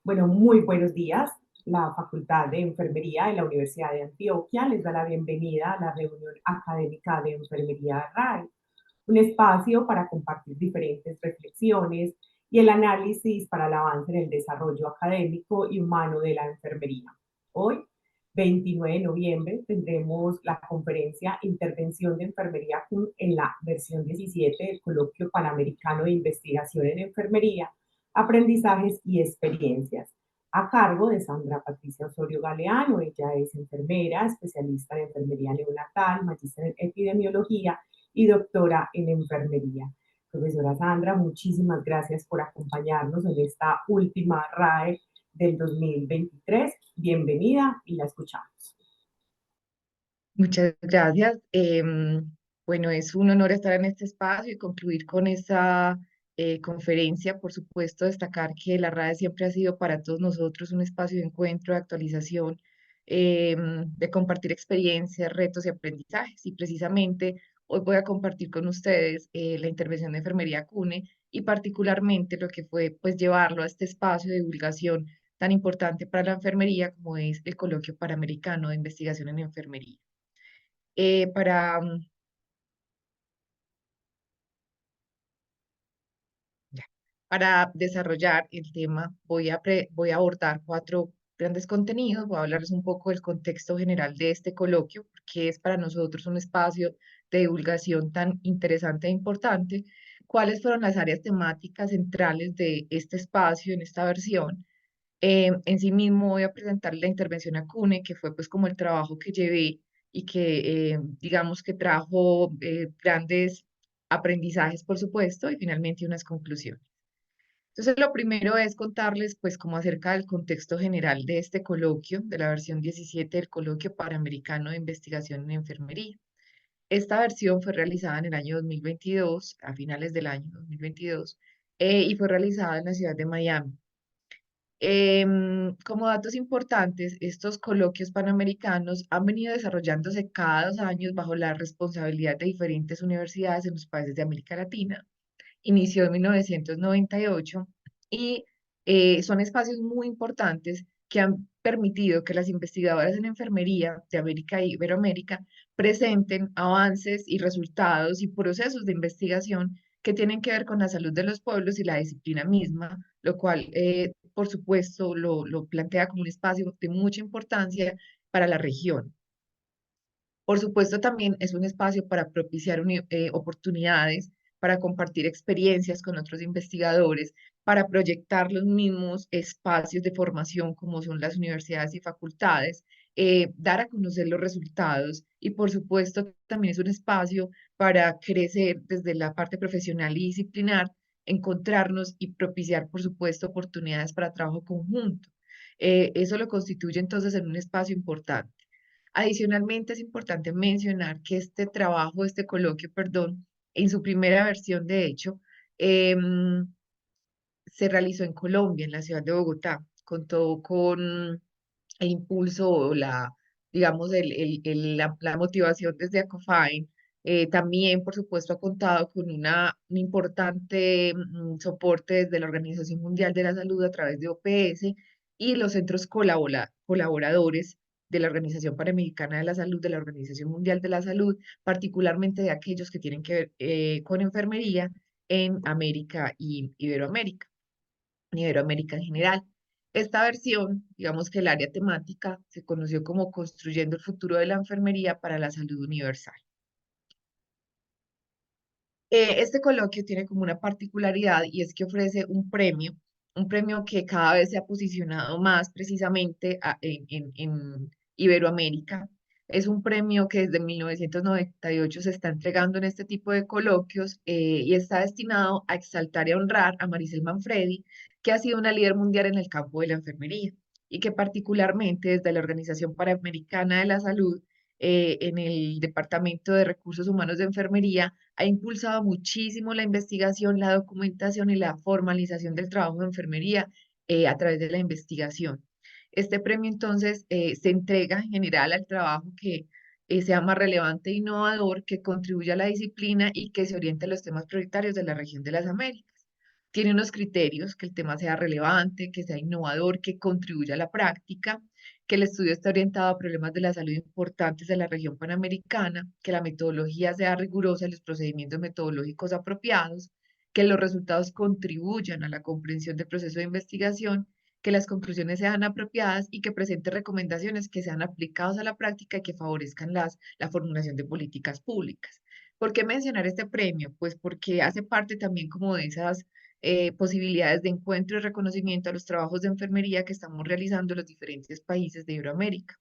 Bueno, muy buenos días. La Facultad de Enfermería de la Universidad de Antioquia les da la bienvenida a la reunión académica de Enfermería RAE, un espacio para compartir diferentes reflexiones y el análisis para el avance en el desarrollo académico y humano de la enfermería. Hoy, 29 de noviembre, tendremos la conferencia Intervención de Enfermería en la versión 17 del Coloquio Panamericano de Investigación en Enfermería, Aprendizajes y Experiencias, a cargo de Sandra Patricia Osorio Galeano. Ella es enfermera, especialista en enfermería neonatal, magíster en epidemiología y doctora en enfermería. Profesora Sandra, muchísimas gracias por acompañarnos en esta última RAE del 2023. Bienvenida y la escuchamos. Muchas gracias. Bueno, es un honor estar en este espacio y concluir con esta conferencia. Por supuesto, destacar que la RAE siempre ha sido para todos nosotros un espacio de encuentro, de actualización, de compartir experiencias, retos y aprendizajes. Y precisamente hoy voy a compartir con ustedes la intervención de Enfermería CUNE y particularmente lo que fue pues llevarlo a este espacio de divulgación tan importante para la enfermería como es el Coloquio Panamericano de Investigación en Enfermería. Eh, para, mm, ya. Para desarrollar el tema, voy a abordar cuatro grandes contenidos. Voy a hablarles un poco del contexto general de este coloquio, porque es para nosotros un espacio de divulgación tan interesante e importante. ¿Cuáles fueron las áreas temáticas centrales de este espacio en esta versión? En sí mismo voy a presentar la intervención a CUNE, que fue pues como el trabajo que llevé y que digamos que trajo grandes aprendizajes, por supuesto, y finalmente unas conclusiones. Entonces, lo primero es contarles pues como acerca del contexto general de este coloquio, de la versión 17 del Coloquio Panamericano de Investigación en Enfermería. Esta versión fue realizada en el año 2022, a finales del año 2022, y fue realizada en la ciudad de Miami. Como datos importantes, estos coloquios panamericanos han venido desarrollándose cada 2 años bajo la responsabilidad de diferentes universidades en los países de América Latina. Inició en 1998 y son espacios muy importantes que han permitido que las investigadoras en enfermería de América e Iberoamérica presenten avances y resultados y procesos de investigación que tienen que ver con la salud de los pueblos y la disciplina misma, lo cual, por supuesto, lo plantea como un espacio de mucha importancia para la región. Por supuesto, también es un espacio para propiciar oportunidades, para compartir experiencias con otros investigadores, para proyectar los mismos espacios de formación como son las universidades y facultades, dar a conocer los resultados y, por supuesto, también es un espacio para crecer desde la parte profesional y disciplinar, encontrarnos y propiciar, por supuesto, oportunidades para trabajo conjunto. Eso lo constituye entonces en un espacio importante. Adicionalmente, es importante mencionar que este trabajo, este coloquio, perdón, en su primera versión, de hecho, em, se realizó en Colombia, en la ciudad de Bogotá. Contó con el impulso o digamos, la motivación desde Acofain. También, por supuesto, ha contado con un importante soporte desde la Organización Mundial de la Salud a través de OPS y los centros colaboradores de la Organización Panamericana de la Salud, de la Organización Mundial de la Salud, particularmente de aquellos que tienen que ver con enfermería en América y Iberoamérica, en Iberoamérica en general. Esta versión, digamos que el área temática, se conoció como Construyendo el futuro de la enfermería para la salud universal. Este coloquio tiene como una particularidad y es que ofrece un premio que cada vez se ha posicionado más precisamente en Iberoamérica. Es un premio que desde 1998 se está entregando en este tipo de coloquios y está destinado a exaltar y a honrar a Maricel Manfredi, que ha sido una líder mundial en el campo de la enfermería y que particularmente desde la Organización Panamericana de la Salud, en el Departamento de Recursos Humanos de Enfermería, ha impulsado muchísimo la investigación, la documentación y la formalización del trabajo de enfermería a través de la investigación. Este premio entonces se entrega en general al trabajo que sea más relevante e innovador, que contribuya a la disciplina y que se oriente a los temas prioritarios de la región de las Américas. Tiene unos criterios, que el tema sea relevante, que sea innovador, que contribuya a la práctica, que el estudio esté orientado a problemas de la salud importantes de la región panamericana, que la metodología sea rigurosa y los procedimientos metodológicos apropiados, que los resultados contribuyan a la comprensión del proceso de investigación, que las conclusiones sean apropiadas y que presente recomendaciones que sean aplicadas a la práctica y que favorezcan la formulación de políticas públicas. ¿Por qué mencionar este premio? Pues porque hace parte también como de esas posibilidades de encuentro y reconocimiento a los trabajos de enfermería que estamos realizando en los diferentes países de Iberoamérica.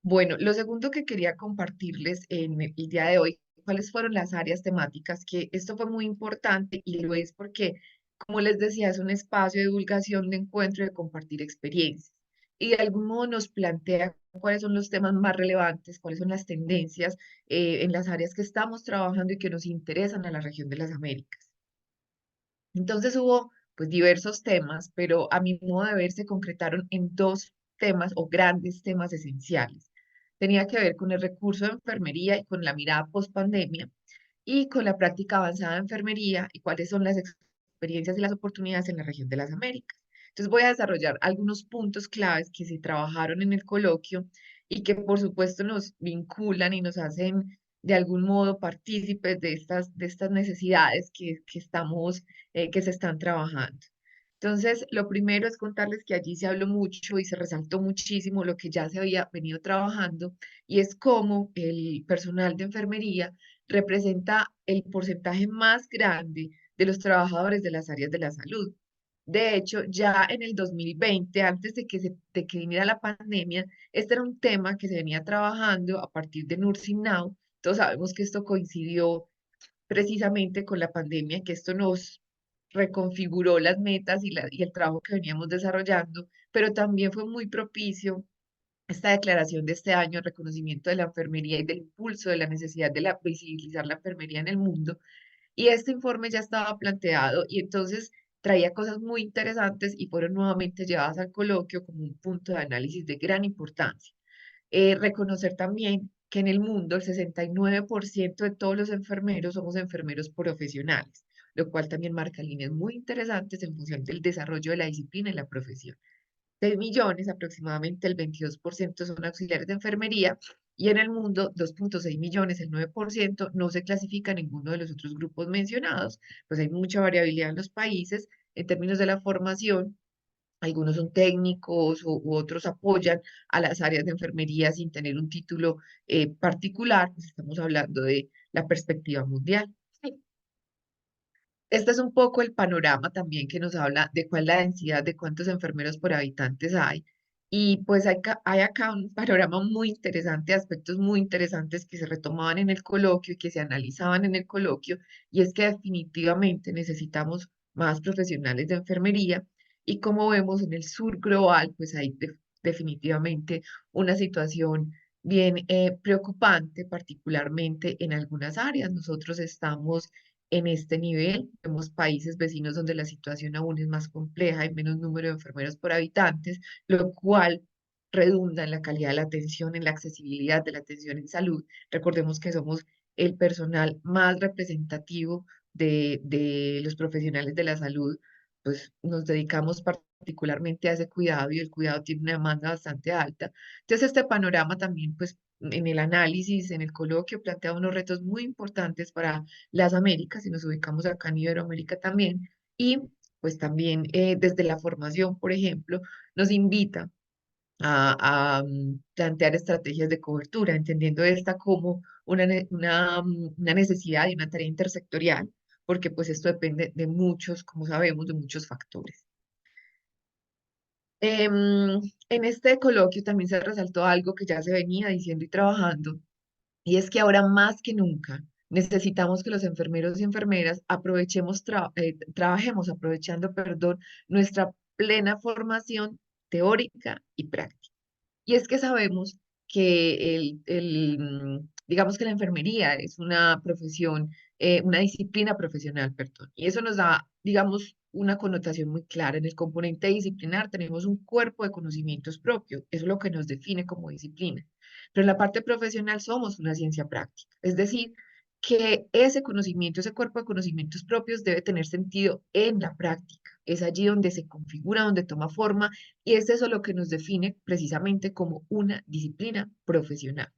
Bueno, lo segundo que quería compartirles en el día de hoy, cuáles fueron las áreas temáticas, que esto fue muy importante y lo es porque, como les decía, es un espacio de divulgación, de encuentro y de compartir experiencias. Y de algún modo nos plantea cuáles son los temas más relevantes, cuáles son las tendencias en las áreas que estamos trabajando y que nos interesan a la región de las Américas. Entonces hubo pues diversos temas, pero a mi modo de ver se concretaron en dos temas o grandes temas esenciales. Tenía que ver con el recurso de enfermería y con la mirada post pandemia y con la práctica avanzada de enfermería y cuáles son las experiencias y las oportunidades en la región de las Américas. Entonces voy a desarrollar algunos puntos claves que se trabajaron en el coloquio y que por supuesto nos vinculan y nos hacen de algún modo partícipes de estas necesidades que se están trabajando. Entonces, lo primero es contarles que allí se habló mucho y se resaltó muchísimo lo que ya se había venido trabajando y es cómo el personal de enfermería representa el porcentaje más grande de los trabajadores de las áreas de la salud. De hecho, ya en el 2020, antes de que viniera la pandemia, este era un tema que se venía trabajando a partir de Nursing Now. Todos sabemos que esto coincidió precisamente con la pandemia, que esto nos reconfiguró las metas y el trabajo que veníamos desarrollando, pero también fue muy propicio esta declaración de este año, el reconocimiento de la enfermería y del impulso de la necesidad de visibilizar la enfermería en el mundo. Y este informe ya estaba planteado y entonces traía cosas muy interesantes y fueron nuevamente llevadas al coloquio como un punto de análisis de gran importancia. Reconocer también que en el mundo el 69% de todos los enfermeros somos enfermeros profesionales, lo cual también marca líneas muy interesantes en función del desarrollo de la disciplina y la profesión. 6 millones, aproximadamente el 22% son auxiliares de enfermería y en el mundo 2,6 millones, el 9%, no se clasifica ninguno de los otros grupos mencionados, pues hay mucha variabilidad en los países en términos de la formación. Algunos son técnicos u otros apoyan a las áreas de enfermería sin tener un título particular, pues estamos hablando de la perspectiva mundial. Sí. Este es un poco el panorama también que nos habla de cuál es la densidad, de cuántos enfermeros por habitantes hay. Y pues hay acá un panorama muy interesante, aspectos muy interesantes que se retomaban en el coloquio y que se analizaban en el coloquio, y es que definitivamente necesitamos más profesionales de enfermería. Y como vemos en el sur global, pues hay definitivamente una situación bien preocupante, particularmente en algunas áreas. Nosotros estamos en este nivel. Vemos países vecinos donde la situación aún es más compleja, hay menos número de enfermeros por habitantes, lo cual redunda en la calidad de la atención, en la accesibilidad de la atención en salud. Recordemos que somos el personal más representativo de los profesionales de la salud, pues nos dedicamos particularmente a ese cuidado y el cuidado tiene una demanda bastante alta. Entonces, este panorama también, pues, en el análisis, en el coloquio, plantea unos retos muy importantes para las Américas, y nos ubicamos acá en Iberoamérica también, y pues también desde la formación, por ejemplo, nos invita a plantear estrategias de cobertura, entendiendo esta como una necesidad y una tarea intersectorial, porque pues esto depende de muchos, como sabemos, de muchos factores. En este coloquio también se resaltó algo que ya se venía diciendo y trabajando, y es que ahora más que nunca necesitamos que los enfermeros y enfermeras trabajemos aprovechando, perdón, nuestra plena formación teórica y práctica. Y es que sabemos que digamos que la enfermería es una profesión, una disciplina profesional, perdón, y eso nos da, digamos, una connotación muy clara. En el componente disciplinar tenemos un cuerpo de conocimientos propios, eso es lo que nos define como disciplina. Pero en la parte profesional somos una ciencia práctica, es decir, que ese conocimiento, ese cuerpo de conocimientos propios debe tener sentido en la práctica. Es allí donde se configura, donde toma forma, y es eso lo que nos define precisamente como una disciplina profesional.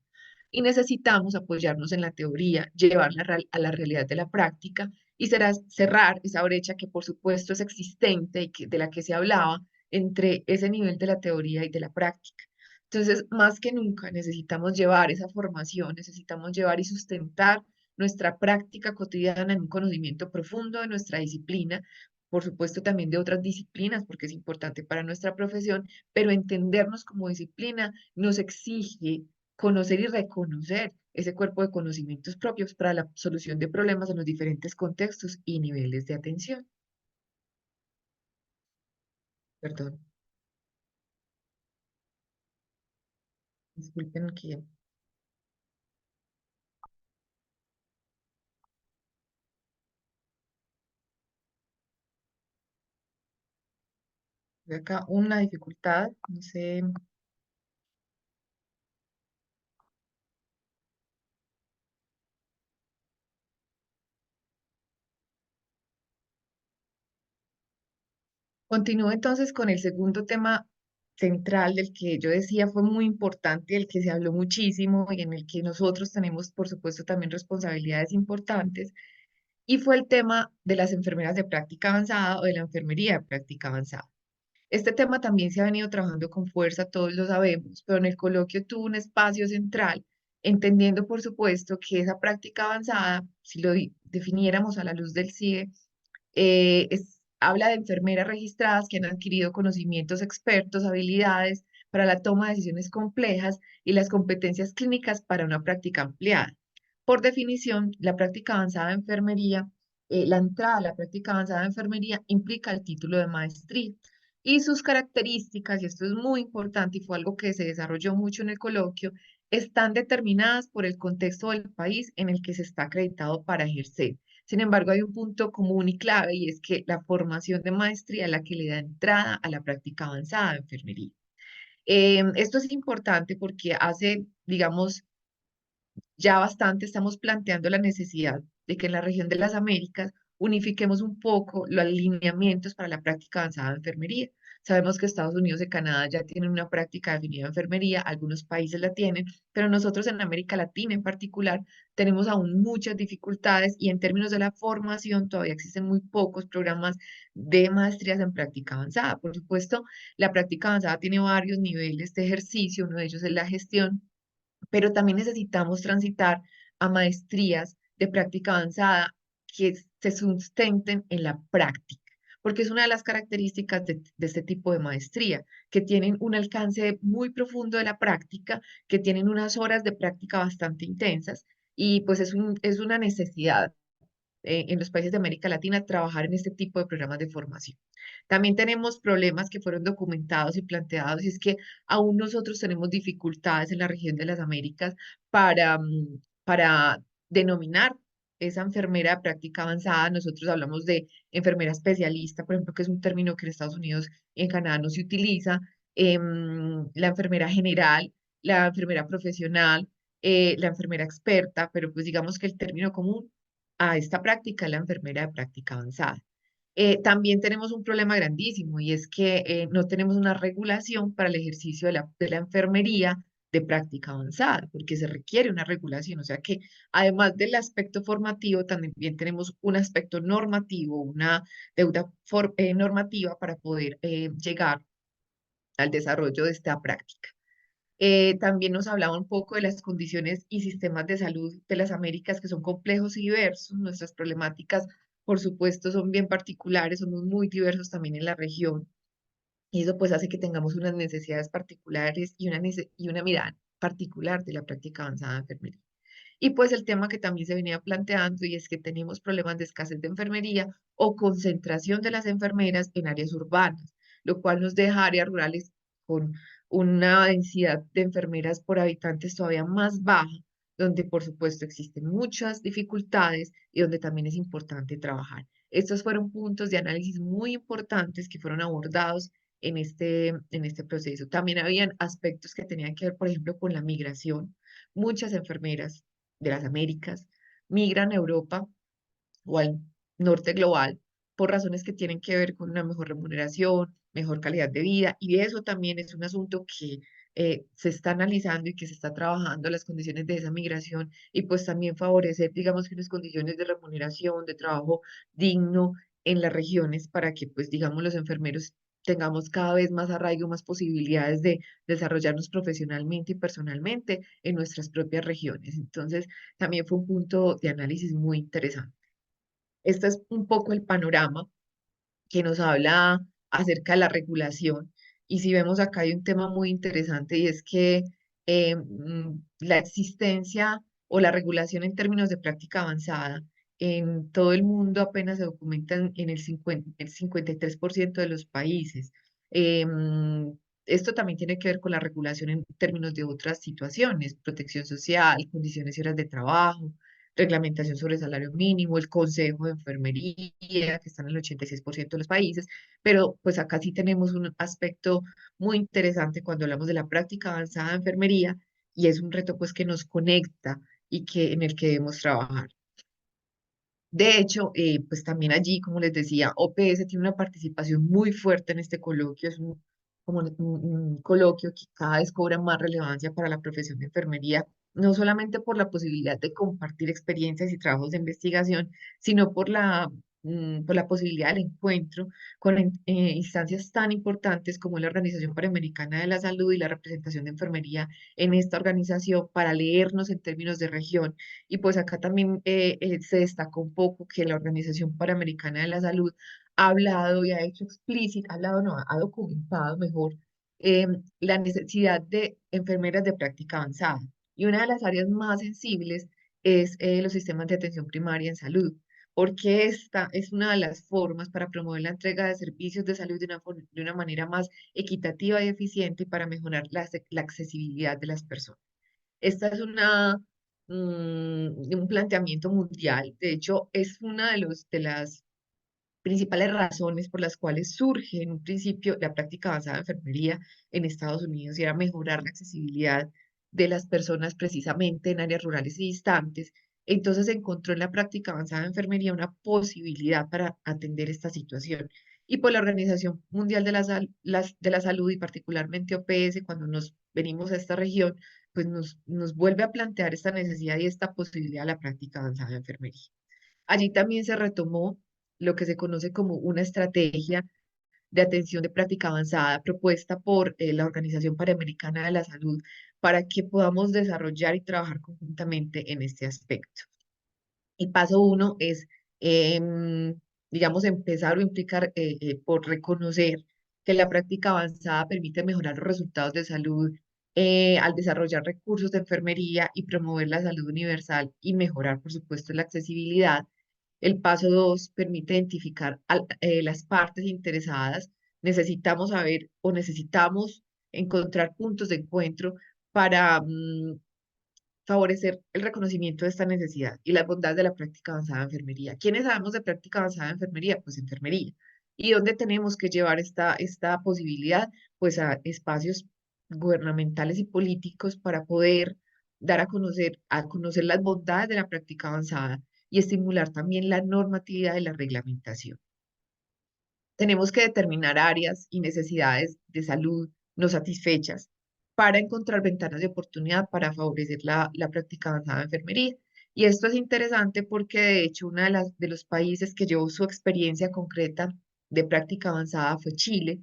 Y necesitamos apoyarnos en la teoría, llevarla a la realidad de la práctica y será cerrar esa brecha que por supuesto es existente y de la que se hablaba entre ese nivel de la teoría y de la práctica. Entonces, más que nunca necesitamos llevar esa formación, necesitamos llevar y sustentar nuestra práctica cotidiana en un conocimiento profundo de nuestra disciplina, por supuesto también de otras disciplinas, porque es importante para nuestra profesión, pero entendernos como disciplina nos exige conocer y reconocer ese cuerpo de conocimientos propios para la solución de problemas en los diferentes contextos y niveles de atención. Perdón, disculpen que veo acá una dificultad, no sé. Continúo entonces con el segundo tema central del que yo decía fue muy importante, del que se habló muchísimo y en el que nosotros tenemos, por supuesto, también responsabilidades importantes, y fue el tema de las enfermeras de práctica avanzada o de la enfermería de práctica avanzada. Este tema también se ha venido trabajando con fuerza, todos lo sabemos, pero en el coloquio tuvo un espacio central, entendiendo, por supuesto, que esa práctica avanzada, si lo definiéramos a la luz del CIE, habla de enfermeras registradas que han adquirido conocimientos expertos, habilidades para la toma de decisiones complejas y las competencias clínicas para una práctica ampliada. Por definición, la práctica avanzada de enfermería, la entrada a la práctica avanzada de enfermería implica el título de maestría y sus características, y esto es muy importante y fue algo que se desarrolló mucho en el coloquio, están determinadas por el contexto del país en el que se está acreditado para ejercer. Sin embargo, hay un punto común y clave y es que la formación de maestría es la que le da entrada a la práctica avanzada de enfermería. Esto es importante porque hace, digamos, ya bastante estamos planteando la necesidad de que en la región de las Américas unifiquemos un poco los alineamientos para la práctica avanzada de enfermería. Sabemos que Estados Unidos y Canadá ya tienen una práctica definida de enfermería, algunos países la tienen, pero nosotros en América Latina en particular tenemos aún muchas dificultades y en términos de la formación todavía existen muy pocos programas de maestrías en práctica avanzada. Por supuesto, la práctica avanzada tiene varios niveles de ejercicio, uno de ellos es la gestión, pero también necesitamos transitar a maestrías de práctica avanzada que se sustenten en la práctica, porque es una de las características de este tipo de maestría, que tienen un alcance muy profundo de la práctica, que tienen unas horas de práctica bastante intensas y pues es una necesidad en los países de América Latina trabajar en este tipo de programas de formación. También tenemos problemas que fueron documentados y planteados, y es que aún nosotros tenemos dificultades en la región de las Américas para denominar esa enfermera de práctica avanzada. Nosotros hablamos de enfermera especialista, por ejemplo, que es un término que en Estados Unidos y en Canadá no se utiliza, la enfermera general, la enfermera profesional, la enfermera experta, pero pues digamos que el término común a esta práctica es la enfermera de práctica avanzada. También tenemos un problema grandísimo y es que no tenemos una regulación para el ejercicio de la enfermería de práctica avanzada, porque se requiere una regulación. O sea que además del aspecto formativo, también tenemos un aspecto normativo, una deuda normativa para poder llegar al desarrollo de esta práctica. También nos hablaba un poco de las condiciones y sistemas de salud de las Américas, que son complejos y diversos. Nuestras problemáticas, por supuesto, son bien particulares, somos muy diversos también en la región. Y eso pues hace que tengamos unas necesidades particulares y una mirada particular de la práctica avanzada de enfermería. Y pues el tema que también se venía planteando y es que tenemos problemas de escasez de enfermería o concentración de las enfermeras en áreas urbanas, lo cual nos deja áreas rurales con una densidad de enfermeras por habitantes todavía más baja, donde por supuesto existen muchas dificultades y donde también es importante trabajar. Estos fueron puntos de análisis muy importantes que fueron abordados en este proceso. También habían aspectos que tenían que ver, por ejemplo, con la migración. Muchas enfermeras de las Américas migran a Europa o al norte global por razones que tienen que ver con una mejor remuneración, mejor calidad de vida, y eso también es un asunto que se está analizando y que se está trabajando las condiciones de esa migración y pues también favorecer, digamos que unas condiciones de remuneración, de trabajo digno en las regiones para que pues digamos los enfermeros tengamos cada vez más arraigo, más posibilidades de desarrollarnos profesionalmente y personalmente en nuestras propias regiones. Entonces, también fue un punto de análisis muy interesante. Este es un poco el panorama que nos habla acerca de la regulación. Y si vemos acá hay un tema muy interesante y es que la existencia o la regulación en términos de práctica avanzada en todo el mundo apenas se documentan en el 53% de los países. Esto también tiene que ver con la regulación en términos de otras situaciones, protección social, condiciones y horas de trabajo, reglamentación sobre salario mínimo, el Consejo de Enfermería, que está en el 86% de los países, pero pues acá sí tenemos un aspecto muy interesante cuando hablamos de la práctica avanzada de enfermería y es un reto pues que nos conecta y que en el que debemos trabajar. De hecho, pues también allí, como les decía, OPS tiene una participación muy fuerte en este coloquio, es como un coloquio que cada vez cobra más relevancia para la profesión de enfermería, no solamente por la posibilidad de compartir experiencias y trabajos de investigación, sino por la posibilidad del encuentro con instancias tan importantes como la Organización Panamericana de la Salud y la representación de enfermería en esta organización para leernos en términos de región y pues acá también se destacó un poco que la Organización Panamericana de la Salud ha hablado y ha hecho explícito, ha hablado, no, ha documentado mejor eh, la necesidad de enfermeras de práctica avanzada. Y una de las áreas más sensibles es los sistemas de atención primaria en salud, porque esta es una de las formas para promover la entrega de servicios de salud de una manera más equitativa y eficiente y para mejorar la accesibilidad de las personas. Esta es un planteamiento mundial. De hecho, es una de las principales razones por las cuales surge en un principio la práctica avanzada de enfermería en Estados Unidos y era mejorar la accesibilidad de las personas precisamente en áreas rurales y distantes. Entonces se encontró en la práctica avanzada de enfermería una posibilidad para atender esta situación. Y por la Organización Mundial de de la Salud y particularmente OPS, cuando nos venimos a esta región, pues nos vuelve a plantear esta necesidad y esta posibilidad de la práctica avanzada de enfermería. Allí también se retomó lo que se conoce como una estrategia de atención de práctica avanzada propuesta por la Organización Panamericana de la Salud para que podamos desarrollar y trabajar conjuntamente en este aspecto. El paso uno es, digamos, empezar o implicar por reconocer que la práctica avanzada permite mejorar los resultados de salud al desarrollar recursos de enfermería y promover la salud universal y mejorar, por supuesto, la accesibilidad. El paso dos permite identificar las partes interesadas. Necesitamos saber o necesitamos encontrar puntos de encuentro para favorecer el reconocimiento de esta necesidad y las bondades de la práctica avanzada de enfermería. ¿Quiénes sabemos de práctica avanzada de enfermería? Pues enfermería. ¿Y dónde tenemos que llevar esta posibilidad? Pues a espacios gubernamentales y políticos para poder dar a conocer las bondades de la práctica avanzada y estimular también la normatividad y la reglamentación. Tenemos que determinar áreas y necesidades de salud no satisfechas para encontrar ventanas de oportunidad para favorecer la práctica avanzada de enfermería. Y esto es interesante porque de hecho uno de los países que llevó su experiencia concreta de práctica avanzada fue Chile,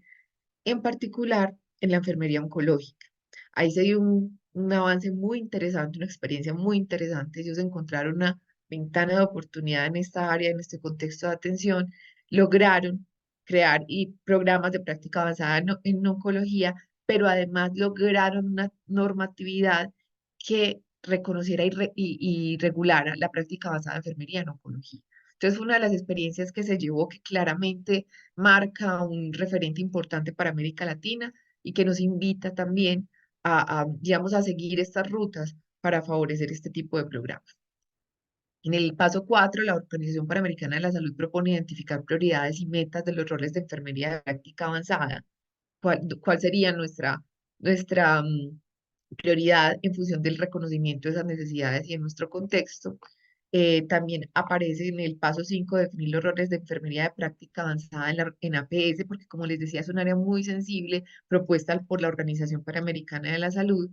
en particular en la enfermería oncológica. Ahí se dio un avance muy interesante, una experiencia muy interesante. Ellos encontraron una ventana de oportunidad en esta área, en este contexto de atención. Lograron crear programas de práctica avanzada en oncología, pero además lograron una normatividad que reconociera y regulara la práctica avanzada de enfermería en oncología. Entonces, fue una de las experiencias que se llevó que claramente marca un referente importante para América Latina y que nos invita también digamos, a seguir estas rutas para favorecer este tipo de programas. En el paso 4, la Organización Panamericana de la Salud propone identificar prioridades y metas de los roles de enfermería de práctica avanzada. ¿Cuál sería nuestra prioridad en función del reconocimiento de esas necesidades y en nuestro contexto? También aparece en el paso 5 definir los roles de enfermería de práctica avanzada en APS, porque como les decía, es un área muy sensible propuesta por la Organización Panamericana de la Salud.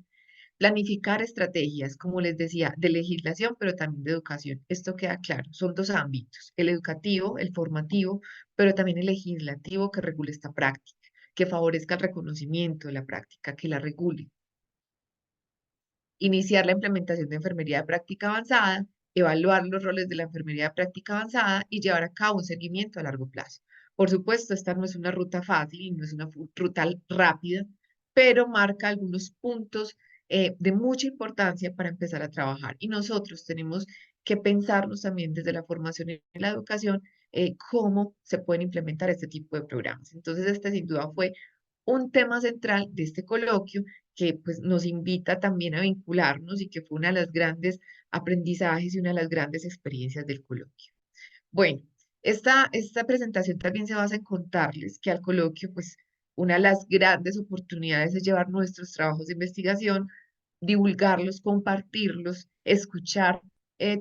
Planificar estrategias, como les decía, de legislación, pero también de educación. Esto queda claro, son dos ámbitos, el educativo, el formativo, pero también el legislativo que regule esta práctica, que favorezca el reconocimiento de la práctica, que la regule. Iniciar la implementación de enfermería de práctica avanzada, evaluar los roles de la enfermería de práctica avanzada y llevar a cabo un seguimiento a largo plazo. Por supuesto, esta no es una ruta fácil y no es una ruta rápida, pero marca algunos puntos de mucha importancia para empezar a trabajar. Y nosotros tenemos que pensarnos también desde la formación y la educación cómo se pueden implementar este tipo de programas. Entonces, este sin duda fue un tema central de este coloquio que pues nos invita también a vincularnos y que fue una de las grandes aprendizajes y una de las grandes experiencias del coloquio. Bueno, esta presentación también se basa en contarles que al coloquio, pues una de las grandes oportunidades es llevar nuestros trabajos de investigación, divulgarlos, compartirlos, escuchar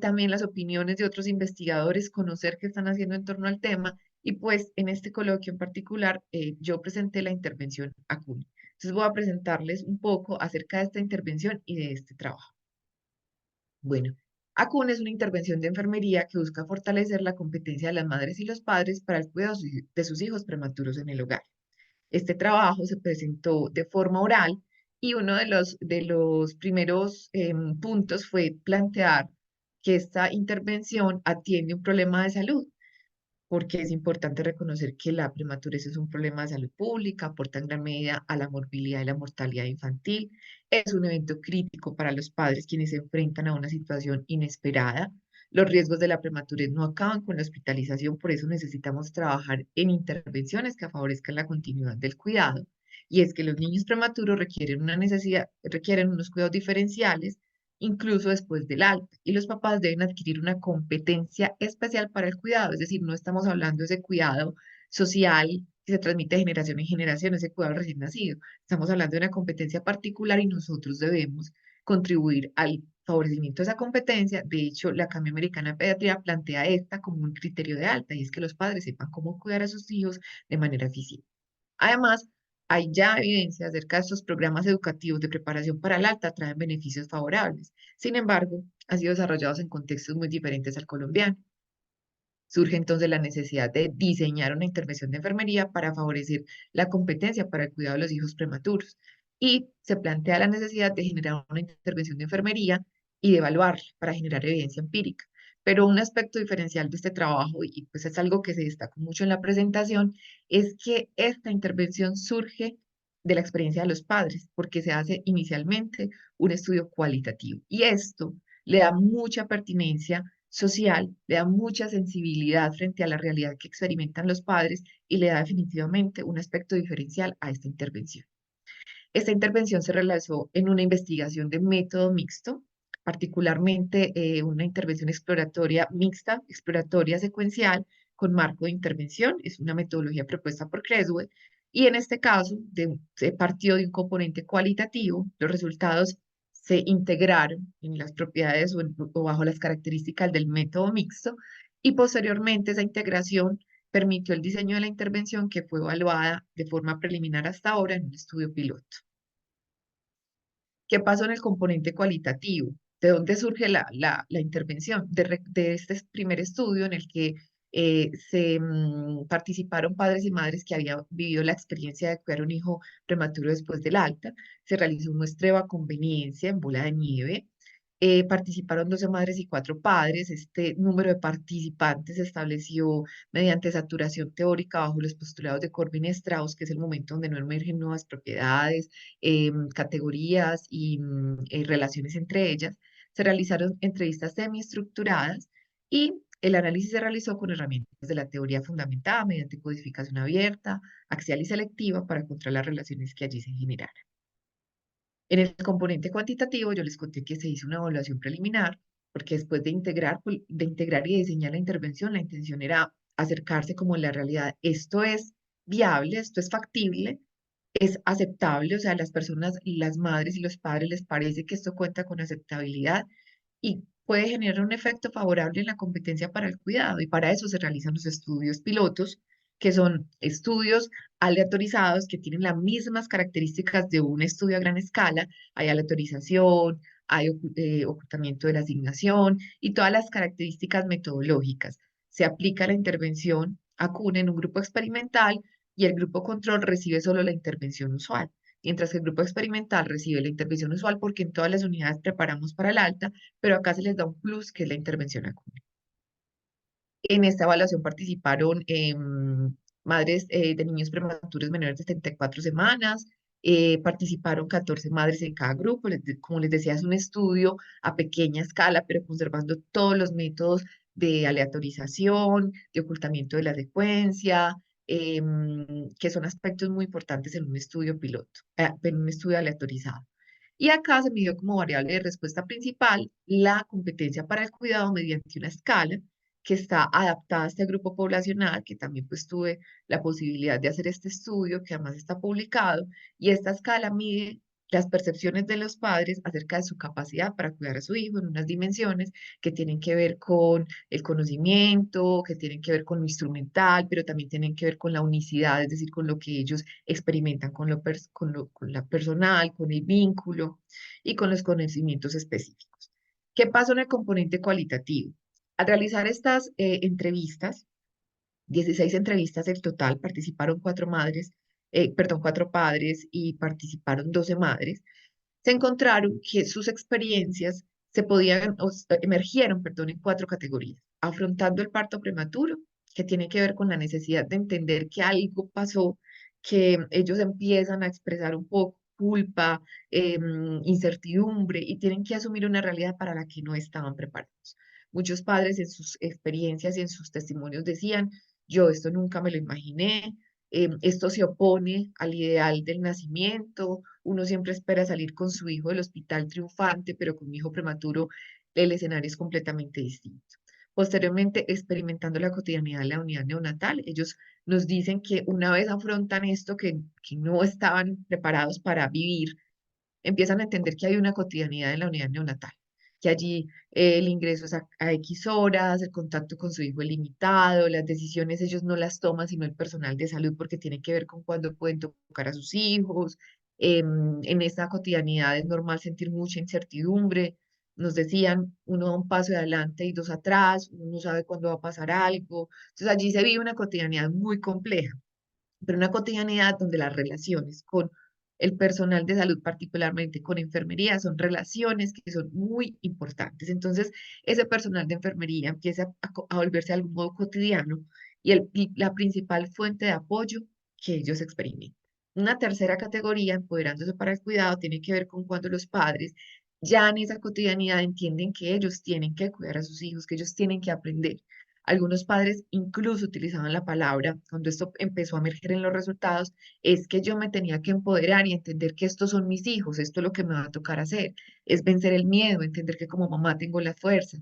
también las opiniones de otros investigadores, conocer qué están haciendo en torno al tema. Y pues en este coloquio en particular, yo presenté la intervención ACUNI. Entonces voy a presentarles un poco acerca de esta intervención y de este trabajo. Bueno, ACUN es una intervención de enfermería que busca fortalecer la competencia de las madres y los padres para el cuidado de sus hijos prematuros en el hogar. Este trabajo se presentó de forma oral y uno de los primeros puntos fue plantear que esta intervención atiende un problema de salud porque es importante reconocer que la prematurez es un problema de salud pública, aporta en gran medida a la morbilidad y la mortalidad infantil, es un evento crítico para los padres quienes se enfrentan a una situación inesperada. Los riesgos de la prematurez no acaban con la hospitalización, por eso necesitamos trabajar en intervenciones que favorezcan la continuidad del cuidado. Y es que los niños prematuros requieren unos cuidados diferenciales incluso después del alta. Y los papás deben adquirir una competencia especial para el cuidado, es decir, no estamos hablando de ese cuidado social que se transmite de generación en generación, ese cuidado recién nacido. Estamos hablando de una competencia particular y nosotros debemos contribuir al favorecimiento de esa competencia. De hecho, la Academia Americana de Pediatría plantea esta como un criterio de alta y es que los padres sepan cómo cuidar a sus hijos de manera eficiente. Además, hay ya evidencia acerca de estos programas educativos de preparación para el alta traen beneficios favorables. Sin embargo, han sido desarrollados en contextos muy diferentes al colombiano. Surge entonces la necesidad de diseñar una intervención de enfermería para favorecer la competencia para el cuidado de los hijos prematuros. Y se plantea la necesidad de generar una intervención de enfermería y de evaluarla para generar evidencia empírica. Pero un aspecto diferencial de este trabajo, y pues es algo que se destacó mucho en la presentación, es que esta intervención surge de la experiencia de los padres, porque se hace inicialmente un estudio cualitativo. Y esto le da mucha pertinencia social, le da mucha sensibilidad frente a la realidad que experimentan los padres y le da definitivamente un aspecto diferencial a esta intervención. Esta intervención se realizó en una investigación de método mixto, particularmente una intervención exploratoria mixta, exploratoria secuencial, con marco de intervención. Es una metodología propuesta por Creswell. Y en este caso, se partió de un componente cualitativo. Los resultados se integraron en las propiedades o bajo las características del método mixto. Y posteriormente esa integración permitió el diseño de la intervención que fue evaluada de forma preliminar hasta ahora en un estudio piloto. ¿Qué pasó en el componente cualitativo? ¿De dónde surge la intervención? De este primer estudio en el que participaron padres y madres que habían vivido la experiencia de cuidar un hijo prematuro después del alta. Se realizó un muestreo a conveniencia en bola de nieve. Participaron 12 madres y 4 padres. Este número de participantes se estableció mediante saturación teórica bajo los postulados de Corbin y Strauss, que es el momento donde no emergen nuevas propiedades, categorías y relaciones entre ellas. Se realizaron entrevistas semiestructuradas y el análisis se realizó con herramientas de la teoría fundamentada mediante codificación abierta, axial y selectiva para encontrar las relaciones que allí se generaran. En el componente cuantitativo, yo les conté que se hizo una evaluación preliminar, porque después de integrar y diseñar la intervención, la intención era acercarse como a la realidad. Esto es viable, esto es factible, es aceptable, o sea, a las personas, las madres y los padres les parece que esto cuenta con aceptabilidad y puede generar un efecto favorable en la competencia para el cuidado y para eso se realizan los estudios pilotos, que son estudios aleatorizados que tienen las mismas características de un estudio a gran escala. Hay aleatorización, hay ocultamiento de la asignación y todas las características metodológicas. Se aplica la intervención a CUNE en un grupo experimental y el grupo control recibe solo la intervención usual, mientras que el grupo experimental recibe la intervención usual porque en todas las unidades preparamos para el alta, pero acá se les da un plus que es la intervención acuña. En esta evaluación participaron madres de niños prematuros menores de 74 semanas, participaron 14 madres en cada grupo, como les decía, es un estudio a pequeña escala, pero conservando todos los métodos de aleatorización, de ocultamiento de la secuencia, que son aspectos muy importantes en un estudio piloto, en un estudio aleatorizado. Y acá se midió como variable de respuesta principal la competencia para el cuidado mediante una escala que está adaptada a este grupo poblacional, que también pues tuve la posibilidad de hacer este estudio, que además está publicado, y esta escala mide las percepciones de los padres acerca de su capacidad para cuidar a su hijo en unas dimensiones que tienen que ver con el conocimiento, que tienen que ver con lo instrumental, pero también tienen que ver con la unicidad, es decir, con lo que ellos experimentan con la personal, con el vínculo y con los conocimientos específicos. ¿Qué pasa en el componente cualitativo? Al realizar estas entrevistas, 16 entrevistas en total, participaron cuatro madres, perdón, cuatro padres y participaron 12 madres, se encontraron que sus experiencias se podían, emergieron, perdón, en cuatro categorías. Afrontando el parto prematuro, que tiene que ver con la necesidad de entender que algo pasó, que ellos empiezan a expresar un poco culpa, incertidumbre y tienen que asumir una realidad para la que no estaban preparados. Muchos padres en sus experiencias y en sus testimonios decían, yo esto nunca me lo imaginé, esto se opone al ideal del nacimiento, uno siempre espera salir con su hijo del hospital triunfante, pero con mi hijo prematuro el escenario es completamente distinto. Posteriormente, experimentando la cotidianidad de la unidad neonatal, ellos nos dicen que una vez afrontan esto que no estaban preparados para vivir, empiezan a entender que hay una cotidianidad en la unidad neonatal, que allí el ingreso es a X horas, el contacto con su hijo es limitado, las decisiones ellos no las toman, sino el personal de salud, porque tiene que ver con cuándo pueden tocar a sus hijos. En esta cotidianidad es normal sentir mucha incertidumbre. Nos decían, uno da un paso adelante y dos atrás, uno no sabe cuándo va a pasar algo. Entonces allí se vive una cotidianidad muy compleja, pero una cotidianidad donde las relaciones con el personal de salud, particularmente con enfermería, son relaciones que son muy importantes. Entonces, ese personal de enfermería empieza a volverse de algún modo cotidiano y la principal fuente de apoyo que ellos experimentan. Una tercera categoría, empoderándose para el cuidado, tiene que ver con cuando los padres ya en esa cotidianidad entienden que ellos tienen que cuidar a sus hijos, que ellos tienen que aprender. Algunos padres incluso utilizaban la palabra, cuando esto empezó a emerger en los resultados, es que yo me tenía que empoderar y entender que estos son mis hijos, esto es lo que me va a tocar hacer, es vencer el miedo, entender que como mamá tengo la fuerza.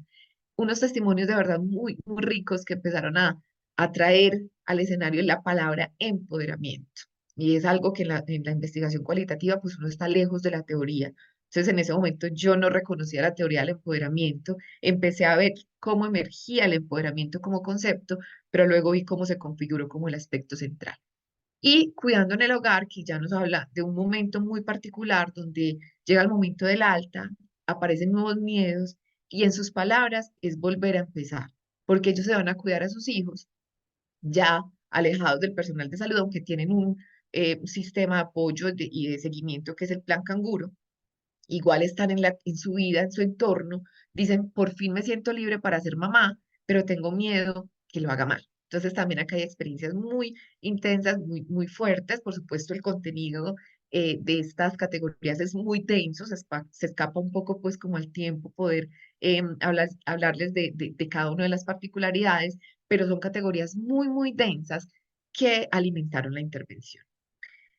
Unos testimonios de verdad muy, muy ricos que empezaron a traer al escenario la palabra empoderamiento. Y es algo que en la investigación cualitativa, pues uno está lejos de la teoría. Entonces, en ese momento yo no reconocía la teoría del empoderamiento, empecé a ver cómo emergía el empoderamiento como concepto, pero luego vi cómo se configuró como el aspecto central. Y cuidando en el hogar, que ya nos habla de un momento muy particular donde llega el momento del alta, aparecen nuevos miedos y en sus palabras es volver a empezar, porque ellos se van a cuidar a sus hijos ya alejados del personal de salud, aunque tienen un sistema de apoyo y de seguimiento que es el plan canguro, igual están en su vida, en su entorno, dicen, por fin me siento libre para ser mamá, pero tengo miedo que lo haga mal. Entonces también acá hay experiencias muy intensas, muy, muy fuertes. Por supuesto, el contenido de estas categorías es muy denso, se escapa un poco pues como al tiempo poder hablarles de cada una de las particularidades, pero son categorías muy, muy densas que alimentaron la intervención.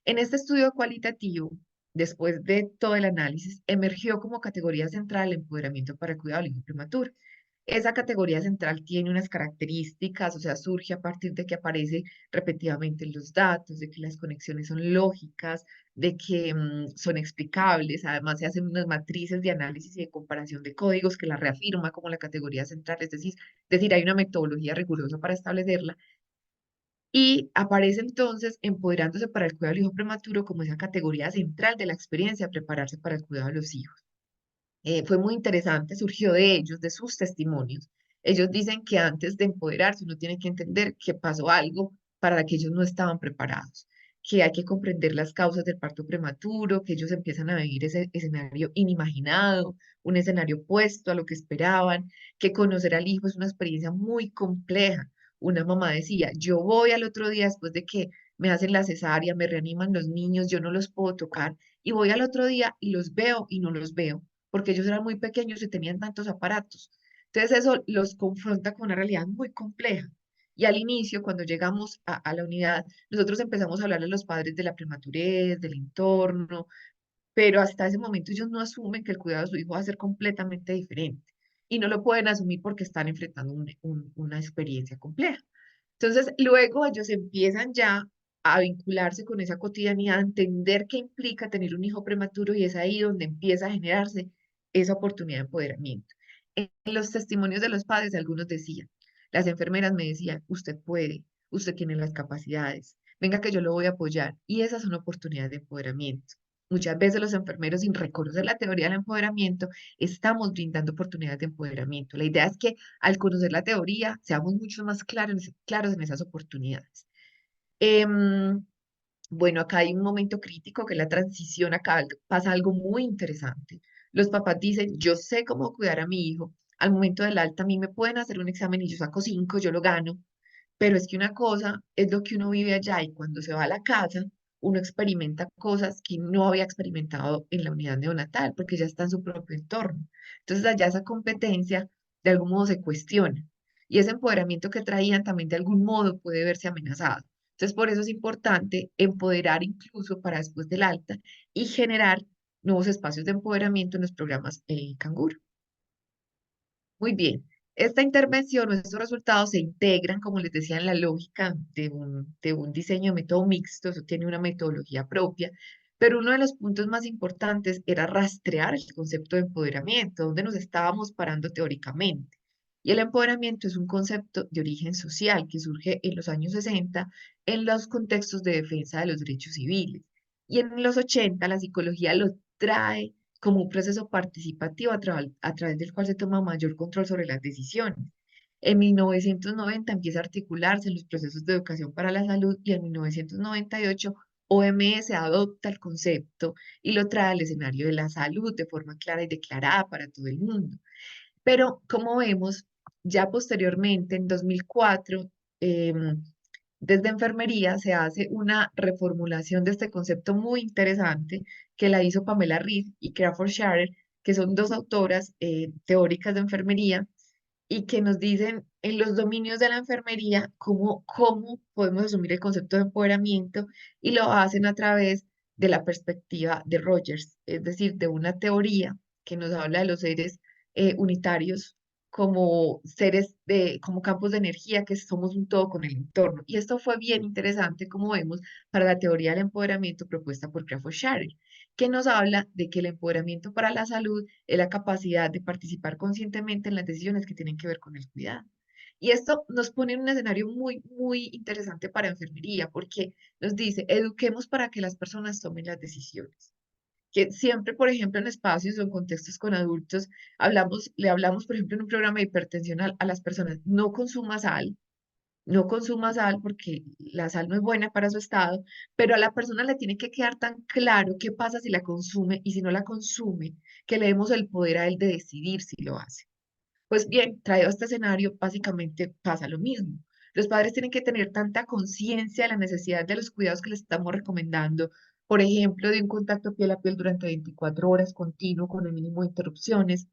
En este estudio cualitativo, después de todo el análisis, emergió como categoría central el empoderamiento para el cuidado del hijo prematuro. Esa categoría central tiene unas características, o sea, surge a partir de que aparece repetidamente en los datos, de que las conexiones son lógicas, de que son explicables. Además, se hacen unas matrices de análisis y de comparación de códigos que la reafirma como la categoría central, es decir, hay una metodología rigurosa para establecerla. Y aparece entonces empoderándose para el cuidado del hijo prematuro como esa categoría central de la experiencia, prepararse para el cuidado de los hijos. Fue muy interesante, surgió de ellos, de sus testimonios. Ellos dicen que antes de empoderarse uno tiene que entender que pasó algo para que ellos no estaban preparados, que hay que comprender las causas del parto prematuro, que ellos empiezan a vivir ese escenario inimaginado, un escenario opuesto a lo que esperaban, que conocer al hijo es una experiencia muy compleja. Una mamá decía, yo voy al otro día después de que me hacen la cesárea, me reaniman los niños, yo no los puedo tocar, y voy al otro día y los veo y no los veo porque ellos eran muy pequeños y tenían tantos aparatos. Entonces eso los confronta con una realidad muy compleja. Y al inicio, cuando llegamos a la unidad, nosotros empezamos a hablar a los padres de la prematurez, del entorno, pero hasta ese momento ellos no asumen que el cuidado de su hijo va a ser completamente diferente. Y no lo pueden asumir porque están enfrentando una experiencia compleja. Entonces, luego ellos empiezan ya a vincularse con esa cotidianidad, a entender qué implica tener un hijo prematuro y es ahí donde empieza a generarse esa oportunidad de empoderamiento. En los testimonios de los padres, algunos decían, las enfermeras me decían, usted puede, usted tiene las capacidades, venga que yo lo voy a apoyar. Y esas son oportunidades de empoderamiento. Muchas veces los enfermeros, sin reconocer la teoría del empoderamiento, estamos brindando oportunidades de empoderamiento. La idea es que al conocer la teoría, seamos mucho más claros en esas oportunidades. Em, bueno, acá hay un momento crítico que es la transición. Acá pasa algo muy interesante. Los papás dicen, yo sé cómo cuidar a mi hijo. Al momento del alta, a mí me pueden hacer un examen y yo saco 5, yo lo gano. Pero es que una cosa es lo que uno vive allá y cuando se va a la casa, uno experimenta cosas que no había experimentado en la unidad neonatal, porque ya está en su propio entorno. Entonces allá esa competencia de algún modo se cuestiona. Y ese empoderamiento que traían también de algún modo puede verse amenazado. Entonces por eso es importante empoderar incluso para después del alta y generar nuevos espacios de empoderamiento en los programas Canguro. Muy bien. Esta intervención o estos resultados se integran, como les decía, en la lógica de un diseño de método mixto, eso tiene una metodología propia, pero uno de los puntos más importantes era rastrear el concepto de empoderamiento, donde nos estábamos parando teóricamente. Y el empoderamiento es un concepto de origen social que surge en los años 60 en los contextos de defensa de los derechos civiles. Y en los 80 la psicología lo trae como un proceso participativo a través del cual se toma mayor control sobre las decisiones. En 1990 empieza a articularse en los procesos de educación para la salud y en 1998 OMS adopta el concepto y lo trae al escenario de la salud de forma clara y declarada para todo el mundo. Pero como vemos, ya posteriormente, en 2004, desde enfermería se hace una reformulación de este concepto muy interesante que la hizo Pamela Reed y Crawford Sharer, que son dos autoras teóricas de enfermería y que nos dicen en los dominios de la enfermería cómo podemos asumir el concepto de empoderamiento y lo hacen a través de la perspectiva de Rogers, es decir, de una teoría que nos habla de los seres unitarios como seres como campos de energía que somos un todo con el entorno. Y esto fue bien interesante, como vemos, para la teoría del empoderamiento propuesta por Crawford Sharer, que nos habla de que el empoderamiento para la salud es la capacidad de participar conscientemente en las decisiones que tienen que ver con el cuidado. Y esto nos pone en un escenario muy, muy interesante para enfermería, porque nos dice, eduquemos para que las personas tomen las decisiones. Que siempre, por ejemplo, en espacios o en contextos con adultos, le hablamos, por ejemplo, en un programa de hipertensión a las personas, no consuma sal, no consuma sal porque la sal no es buena para su estado, pero a la persona le tiene que quedar tan claro qué pasa si la consume y si no la consume, que le demos el poder a él de decidir si lo hace. Pues bien, traído a este escenario, básicamente pasa lo mismo. Los padres tienen que tener tanta conciencia de la necesidad de los cuidados que les estamos recomendando, por ejemplo, de un contacto piel a piel durante 24 horas continuo con el mínimo de interrupciones,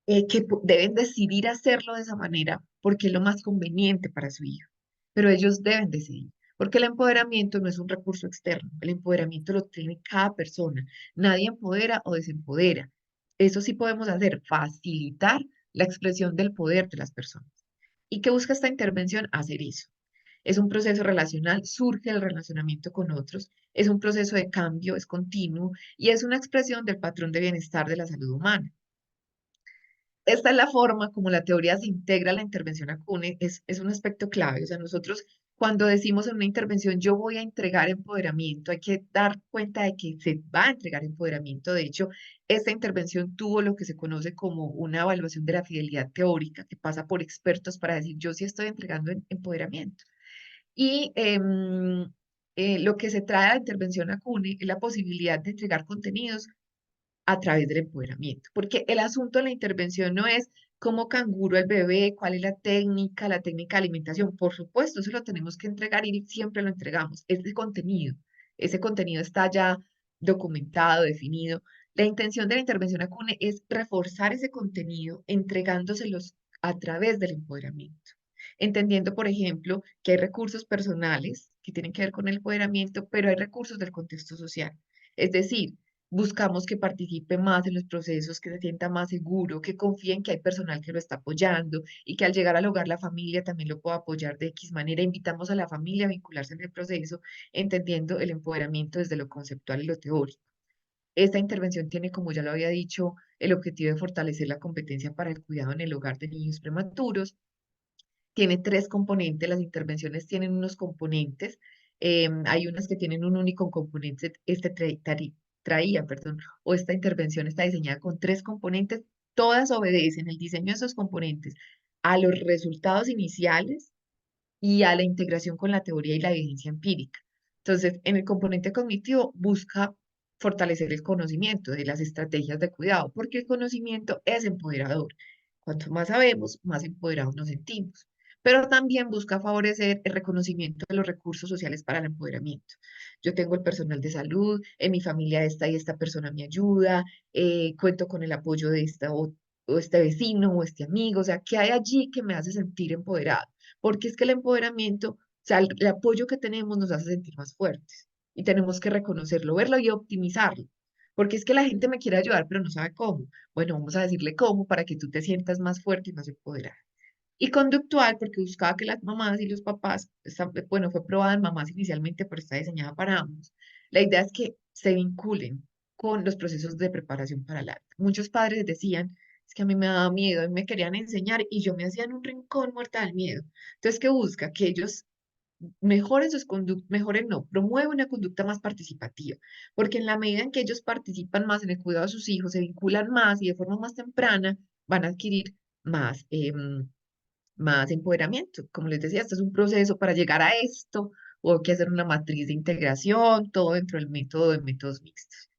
deben decidir hacerlo de esa manera porque es lo más conveniente para su hijo. Pero ellos deben decidir, porque el empoderamiento no es un recurso externo, el empoderamiento lo tiene cada persona. Nadie empodera o desempodera. Eso sí podemos hacer, facilitar la expresión del poder de las personas. ¿Y qué busca esta intervención? Hacer eso. Es un proceso relacional, surge el relacionamiento con otros, es un proceso de cambio, es continuo y es una expresión del patrón de bienestar de la salud humana. Esta es la forma como la teoría se integra a la intervención ACUNE, es un aspecto clave. O sea, nosotros cuando decimos en una intervención yo voy a entregar empoderamiento, hay que dar cuenta de que se va a entregar empoderamiento. De hecho, esta intervención tuvo lo que se conoce como una evaluación de la fidelidad teórica, que pasa por expertos para decir yo sí estoy entregando empoderamiento. Y lo que se trae a la intervención ACUNE es la posibilidad de entregar contenidos a través del empoderamiento, porque el asunto de la intervención no es cómo canguro el bebé, cuál es la técnica de alimentación, por supuesto, eso lo tenemos que entregar y siempre lo entregamos, ese contenido está ya documentado, definido. La intención de la intervención ACUNE es reforzar ese contenido entregándoselos a través del empoderamiento, entendiendo, por ejemplo, que hay recursos personales que tienen que ver con el empoderamiento, pero hay recursos del contexto social. Es decir, buscamos que participe más en los procesos, que se sienta más seguro, que confíe en que hay personal que lo está apoyando y que al llegar al hogar la familia también lo pueda apoyar de X manera. Invitamos a la familia a vincularse en el proceso, entendiendo el empoderamiento desde lo conceptual y lo teórico. Esta intervención tiene, como ya lo había dicho, el objetivo de fortalecer la competencia para el cuidado en el hogar de niños prematuros. Tiene tres componentes, las intervenciones tienen unos componentes, hay unas que tienen un único componente, traía, perdón, o esta intervención está diseñada con tres componentes, todas obedecen el diseño de esos componentes a los resultados iniciales y a la integración con la teoría y la evidencia empírica. Entonces, en el componente cognitivo busca fortalecer el conocimiento de las estrategias de cuidado, porque el conocimiento es empoderador. Cuanto más sabemos, más empoderados nos sentimos. Pero también busca favorecer el reconocimiento de los recursos sociales para el empoderamiento. Yo tengo el personal de salud, en mi familia esta y esta persona me ayuda, cuento con el apoyo de esta o este vecino o este amigo, o sea, ¿qué hay allí que me hace sentir empoderado? Porque es que el empoderamiento, o sea, el apoyo que tenemos nos hace sentir más fuertes y tenemos que reconocerlo, verlo y optimizarlo. Porque es que la gente me quiere ayudar, pero no sabe cómo. Bueno, vamos a decirle cómo para que tú te sientas más fuerte y más empoderada. Y conductual, porque buscaba que las mamás y los papás, bueno, fue probada en mamás inicialmente, pero está diseñada para ambos. La idea es que se vinculen con los procesos de preparación para el acto. Muchos padres decían, es que a mí me daba miedo, y me querían enseñar y yo me hacía en un rincón muerta del miedo. Entonces, ¿qué busca? Que ellos mejoren sus conductas, mejoren no, promueven una conducta más participativa, porque en la medida en que ellos participan más en el cuidado de sus hijos, se vinculan más y de forma más temprana, van a adquirir más, más empoderamiento. Como les decía, este es un proceso para llegar a esto, o hay que hacer una matriz de integración, todo dentro del método de métodos mixtos.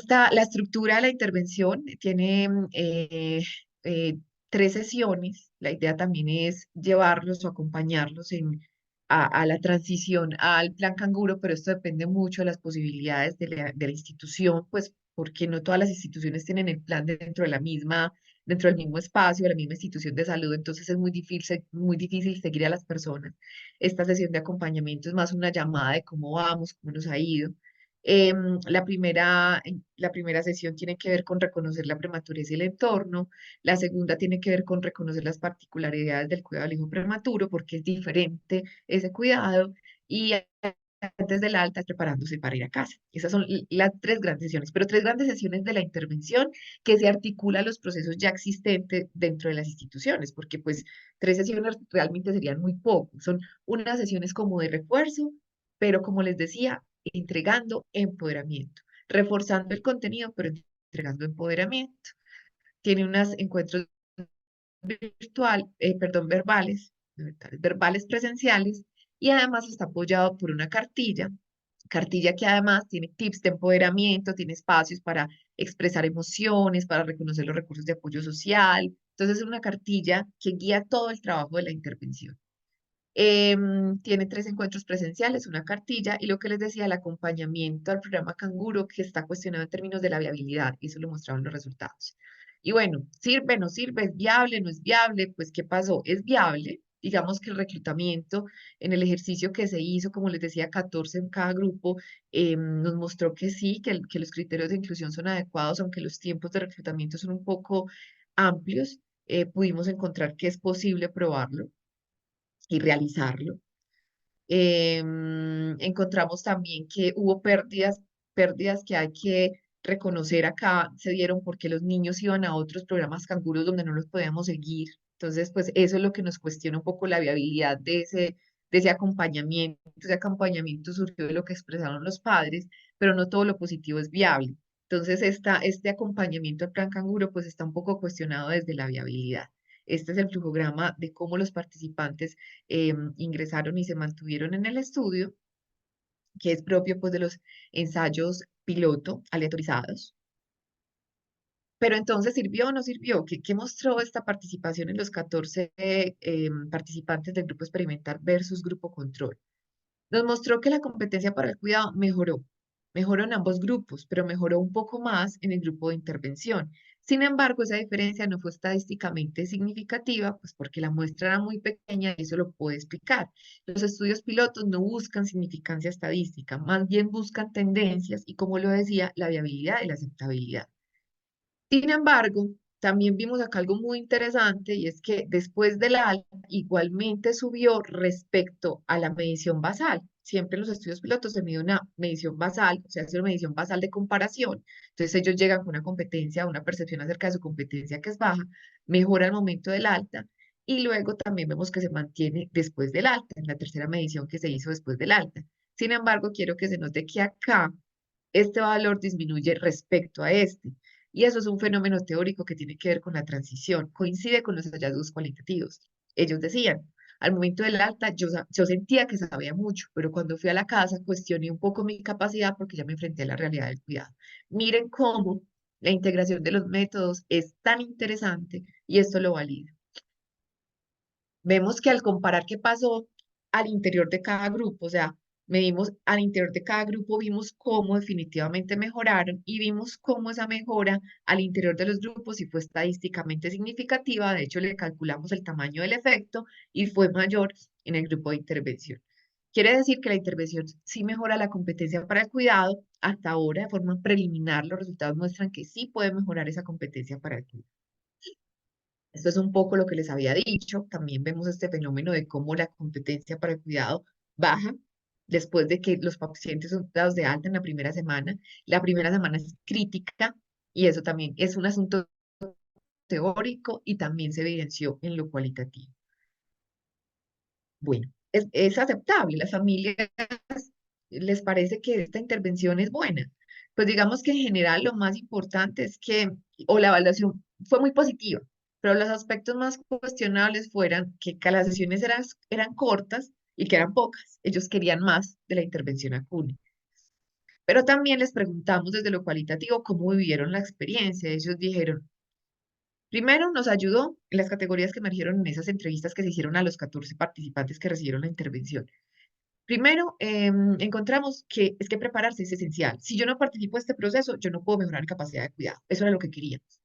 La estructura de la intervención tiene eh, tres sesiones. La idea también es llevarlos o acompañarlos a la transición al plan canguro, pero esto depende mucho de las posibilidades de la institución, pues porque no todas las instituciones tienen el plan dentro del mismo espacio, de la misma institución de salud, entonces es muy difícil seguir a las personas. Esta sesión de acompañamiento es más una llamada de cómo vamos, cómo nos ha ido. La primera sesión tiene que ver con reconocer la prematurez y el entorno. La segunda tiene que ver con reconocer las particularidades del cuidado del hijo prematuro, porque es diferente ese cuidado. Y antes del alta, preparándose para ir a casa. Esas son las tres grandes sesiones, pero tres grandes sesiones de la intervención que se articula a los procesos ya existentes dentro de las instituciones, porque pues tres sesiones realmente serían muy poco. Son unas sesiones como de refuerzo, pero como les decía, entregando empoderamiento, reforzando el contenido, pero entregando empoderamiento. Tiene unos encuentros verbales presenciales, y además está apoyado por una cartilla que además tiene tips de empoderamiento, tiene espacios para expresar emociones, para reconocer los recursos de apoyo social. Entonces es una cartilla que guía todo el trabajo de la intervención. Tiene tres encuentros presenciales, una cartilla y lo que les decía, el acompañamiento al programa Canguro que está cuestionado en términos de la viabilidad, y eso lo mostraron los resultados. Y bueno, ¿sirve, no sirve? ¿Es viable, no es viable? Pues, ¿qué pasó? Es viable. Digamos que el reclutamiento en el ejercicio que se hizo, como les decía, 14 en cada grupo, nos mostró que sí, que los criterios de inclusión son adecuados, aunque los tiempos de reclutamiento son un poco amplios, pudimos encontrar que es posible probarlo y realizarlo. Encontramos también que hubo pérdidas que hay que reconocer acá, se dieron porque los niños iban a otros programas canguros donde no los podíamos seguir. Entonces, pues eso es lo que nos cuestiona un poco la viabilidad de ese acompañamiento. Ese acompañamiento surgió de lo que expresaron los padres, pero no todo lo positivo es viable. Entonces, este acompañamiento al plan canguro, pues está un poco cuestionado desde la viabilidad. Este es el flujograma de cómo los participantes ingresaron y se mantuvieron en el estudio, que es propio pues de los ensayos piloto aleatorizados. Pero entonces, ¿sirvió o no sirvió? ¿Qué mostró esta participación en los 14 participantes del grupo experimental versus grupo control? Nos mostró que la competencia para el cuidado mejoró en ambos grupos, pero mejoró un poco más en el grupo de intervención. Sin embargo, esa diferencia no fue estadísticamente significativa, pues porque la muestra era muy pequeña y eso lo puedo explicar. Los estudios pilotos no buscan significancia estadística, más bien buscan tendencias y, como lo decía, la viabilidad y la aceptabilidad. Sin embargo, también vimos acá algo muy interesante y es que después del alta igualmente subió respecto a la medición basal. Siempre en los estudios pilotos se mide una medición basal, o sea, hace una medición basal de comparación. Entonces ellos llegan con una competencia, una percepción acerca de su competencia que es baja, mejora al momento del alta y luego también vemos que se mantiene después del alta, en la tercera medición que se hizo después del alta. Sin embargo, quiero que se note que acá este valor disminuye respecto a este. Y eso es un fenómeno teórico que tiene que ver con la transición, coincide con los hallazgos cualitativos. Ellos decían, al momento del alta yo sentía que sabía mucho, pero cuando fui a la casa cuestioné un poco mi capacidad porque ya me enfrenté a la realidad del cuidado. Miren cómo la integración de los métodos es tan interesante y esto lo valida. Vemos que al comparar qué pasó al interior de cada grupo, o sea, medimos al interior de cada grupo, vimos cómo definitivamente mejoraron y vimos cómo esa mejora al interior de los grupos sí fue estadísticamente significativa. De hecho, le calculamos el tamaño del efecto y fue mayor en el grupo de intervención. Quiere decir que la intervención sí mejora la competencia para el cuidado. Hasta ahora, de forma preliminar, los resultados muestran que sí puede mejorar esa competencia para el cuidado. Esto es un poco lo que les había dicho. También vemos este fenómeno de cómo la competencia para el cuidado baja después de que los pacientes son dados de alta en la primera semana. La primera semana es crítica y eso también es un asunto teórico y también se evidenció en lo cualitativo. Bueno, es aceptable. Las familias les parece que esta intervención es buena. Pues digamos que en general lo más importante es que, o la evaluación fue muy positiva, pero los aspectos más cuestionables fueran que las sesiones eran cortas y que eran pocas. Ellos querían más de la intervención a CUNY. Pero también les preguntamos desde lo cualitativo cómo vivieron la experiencia. Ellos dijeron, primero nos ayudó en las categorías que emergieron en esas entrevistas que se hicieron a los 14 participantes que recibieron la intervención. Primero, encontramos que es que prepararse es esencial. Si yo no participo en este proceso, yo no puedo mejorar mi capacidad de cuidado. Eso era lo que queríamos.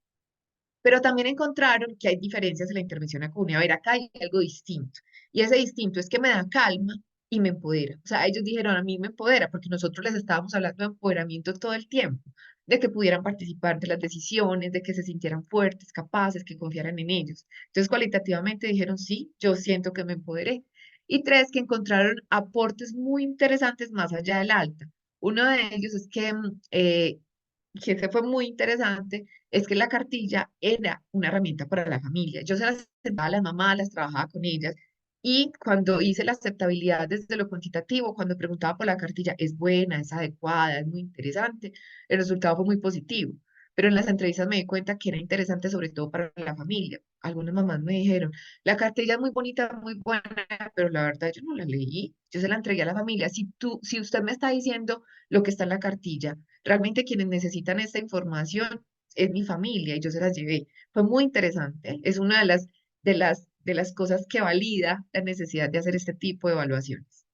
Pero también encontraron que hay diferencias en la intervención acuña. A ver, acá hay algo distinto. Y ese distinto es que me da calma y me empodera. O sea, ellos dijeron, a mí me empodera, porque nosotros les estábamos hablando de empoderamiento todo el tiempo, de que pudieran participar de las decisiones, de que se sintieran fuertes, capaces, que confiaran en ellos. Entonces, cualitativamente dijeron, sí, yo siento que me empoderé. Y tres, que encontraron aportes muy interesantes más allá del alta. Uno de ellos es que se fue muy interesante, es que la cartilla era una herramienta para la familia. Yo se las sentaba a las mamás, las trabajaba con ellas, y cuando hice la aceptabilidad desde lo cuantitativo, cuando preguntaba por la cartilla, es buena, es adecuada, es muy interesante, el resultado fue muy positivo. Pero en las entrevistas me di cuenta que era interesante sobre todo para la familia. Algunas mamás me dijeron, la cartilla es muy bonita, muy buena, pero la verdad yo no la leí, yo se la entregué a la familia. Si usted me está diciendo lo que está en la cartilla, realmente quienes necesitan esta información es mi familia y yo se las llevé. Fue muy interesante. Es una de las cosas que valida la necesidad de hacer este tipo de evaluaciones.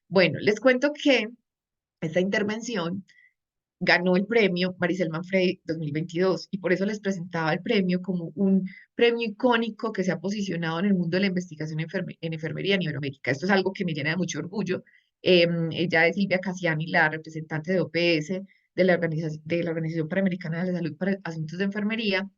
Bueno, les cuento que esta intervención ganó el premio Maricel Manfredi 2022 y por eso les presentaba el premio como un premio icónico que se ha posicionado en el mundo de la investigación en enfermería en Iberoamérica. Esto es algo que me llena de mucho orgullo. Ella es Silvia Cassiani, la representante de OPS de la Organización Panamericana de la Salud para Asuntos de Enfermería.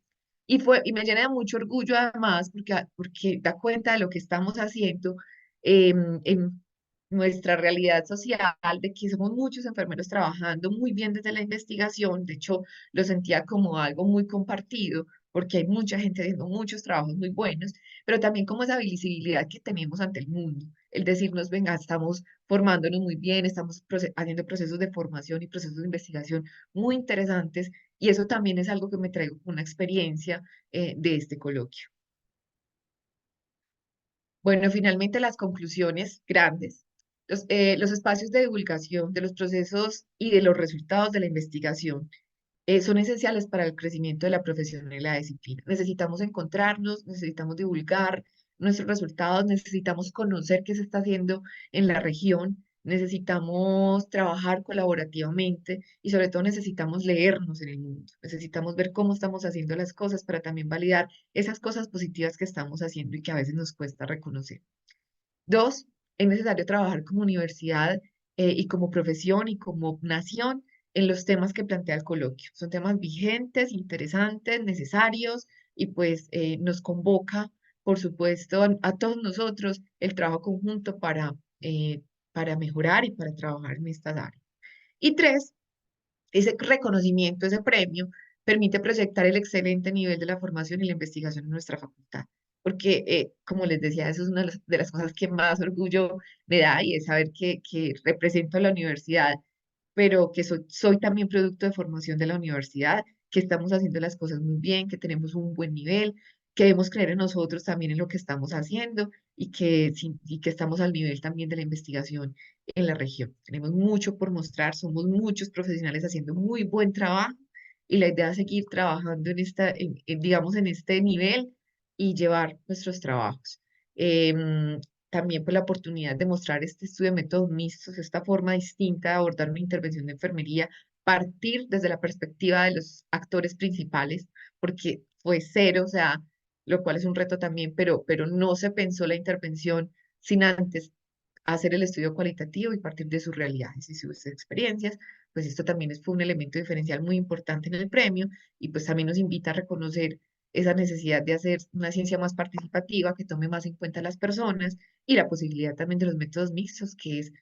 Y me llena de mucho orgullo además porque da cuenta de lo que estamos haciendo en nuestra realidad social, de que somos muchos enfermeros trabajando muy bien desde la investigación. De hecho, lo sentía como algo muy compartido, porque hay mucha gente haciendo muchos trabajos muy buenos, pero también como esa visibilidad que tenemos ante el mundo, el decirnos, venga, estamos formándonos muy bien, estamos haciendo procesos de formación y procesos de investigación muy interesantes, y eso también es algo que me traigo como una experiencia de este coloquio. Bueno, finalmente las conclusiones grandes. Los espacios de divulgación de los procesos y de los resultados de la investigación son esenciales para el crecimiento de la profesión y la disciplina. Necesitamos encontrarnos, necesitamos divulgar nuestros resultados, necesitamos conocer qué se está haciendo en la región, necesitamos trabajar colaborativamente y sobre todo necesitamos leernos en el mundo, necesitamos ver cómo estamos haciendo las cosas para también validar esas cosas positivas que estamos haciendo y que a veces nos cuesta reconocer. Dos, es necesario trabajar como universidad y como profesión y como nación en los temas que plantea el coloquio. Son temas vigentes, interesantes, necesarios y pues nos convoca, por supuesto, a todos nosotros el trabajo conjunto para mejorar y para trabajar en estas áreas. Y tres, ese reconocimiento, ese premio, permite proyectar el excelente nivel de la formación y la investigación en nuestra facultad. Porque, como les decía, eso es una de las cosas que más orgullo me da y es saber que represento a la universidad, pero que soy también producto de formación de la universidad, que estamos haciendo las cosas muy bien, que tenemos un buen nivel, que debemos creer en nosotros también en lo que estamos haciendo y que estamos al nivel también de la investigación en la región. Tenemos mucho por mostrar, somos muchos profesionales haciendo muy buen trabajo y la idea es seguir trabajando digamos, en este nivel y llevar nuestros trabajos. También por la oportunidad de mostrar este estudio de métodos mixtos, esta forma distinta de abordar una intervención de enfermería, partir desde la perspectiva de los actores principales, porque fue cero, o sea, lo cual es un reto también, pero no se pensó la intervención sin antes hacer el estudio cualitativo y partir de sus realidades y sus experiencias, pues esto también fue un elemento diferencial muy importante en el premio y pues también nos invita a reconocer esa necesidad de hacer una ciencia más participativa, que tome más en cuenta a las personas y la posibilidad también de los métodos mixtos, que es,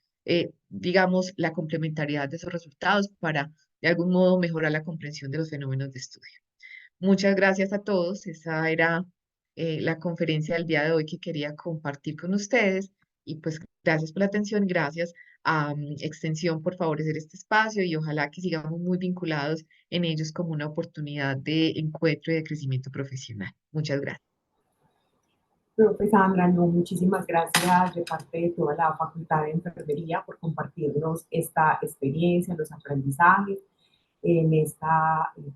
digamos, la complementariedad de esos resultados para, de algún modo, mejorar la comprensión de los fenómenos de estudio. Muchas gracias a todos. Esa era la conferencia del día de hoy que quería compartir con ustedes. Y pues gracias por la atención, gracias a Extensión por favorecer este espacio y ojalá que sigamos muy vinculados en ellos como una oportunidad de encuentro y de crecimiento profesional. Muchas gracias. Profe Sandra, no, muchísimas gracias de parte de toda la Facultad de Enfermería por compartirnos esta experiencia, los aprendizajes en este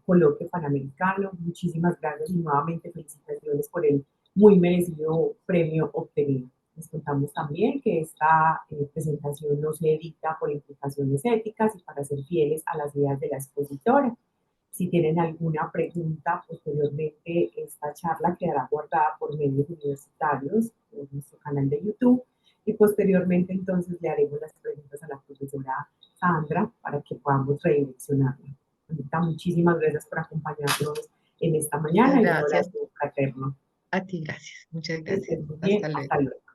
coloquio panamericano. Muchísimas gracias y nuevamente felicitaciones por el muy merecido premio obtenido. Les contamos también que esta presentación no se edita por implicaciones éticas y para ser fieles a las ideas de la expositora. Si tienen alguna pregunta, posteriormente esta charla quedará guardada por medios universitarios en nuestro canal de YouTube y posteriormente entonces le haremos las preguntas a la profesora Sandra para que podamos redireccionarla. Anita, muchísimas gracias por acompañarnos en esta Muchas mañana y un gracias. abrazo fraterno. A ti, gracias. Muchas Que gracias. estén muy bien. Hasta luego. Hasta luego.